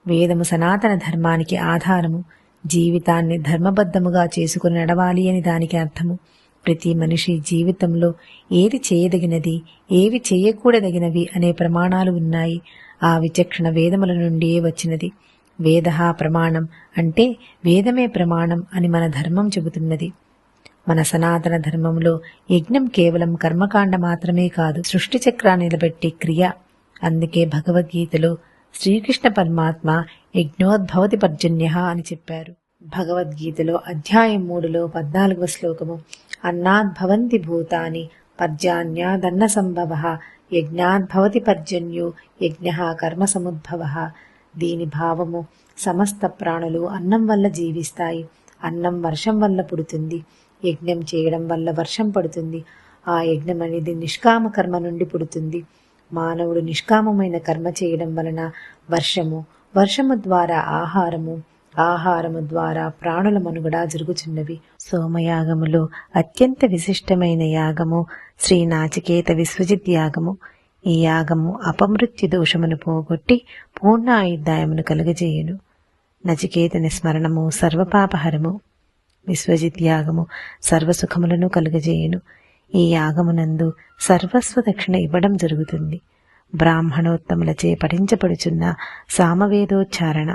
వేదము సనాతన ధర్మానికి ఆధారము. జీవితాన్ని ధర్మబద్ధముగా చేసుకుని నడవాలి అని దానికి అర్థము. ప్రతి మనిషి జీవితంలో ఏది చేయదగినది, ఏవి చేయకూడదగినవి అనే ప్రమాణాలు ఉన్నాయి. ఆ విచక్షణ వేదముల నుండియే వచ్చినది. వేదః ప్రమాణం అంటే వేదమే ప్రమాణం అని మన ధర్మం చెబుతున్నది. మన సనాతన ధర్మంలో యజ్ఞం కేవలం కర్మకాండ మాత్రమే కాదు, సృష్టి చక్రాన్ని నిలబెట్టే క్రియ. అందుకే భగవద్గీతలో శ్రీకృష్ణ పరమాత్మ యజ్ఞోద్భవతి పర్జన్య అని చెప్పారు. భగవద్గీతలో అధ్యాయం 3లో 14వ శ్లోకము, అన్నాద్భవంతి భూతాని పర్జన్యాదన్న సంభవ యజ్ఞాద్భవతి పర్జన్యో యజ్ఞ కర్మ సముద్భవ. దీని భావము, సమస్త ప్రాణులు అన్నం వల్ల జీవిస్తాయి. అన్నం వర్షం వల్ల పుడుతుంది. యజ్ఞం చేయడం వల్ల వర్షం పడుతుంది. ఆ యజ్ఞం అనేది నిష్కామ కర్మ నుండి పుడుతుంది. మానవుడు నిష్కామమైన కర్మ చేయడం వలన వర్షము, వర్షము ద్వారా ఆహారము, ఆహారము ద్వారా ప్రాణుల మనుగడ జరుగుచున్నవి. సోమయాగములో అత్యంత విశిష్టమైన యాగము శ్రీ నాచికేత విశ్వజిత్ యాగము. ఈ యాగము అపమృత్యు దోషమును పోగొట్టి పూర్ణ ఆయుర్దాయమును కలుగజేయును. నచికేతని స్మరణము సర్వపాపహరము. విశ్వజిత్ యాగము సర్వసుఖములను కలుగజేయును. ఈ యాగమునందు సర్వస్వ దక్షిణ ఇవ్వడం జరుగుతుంది. బ్రాహ్మణోత్తములచే పఠించబడుచున్న సామవేదోచ్చారణ.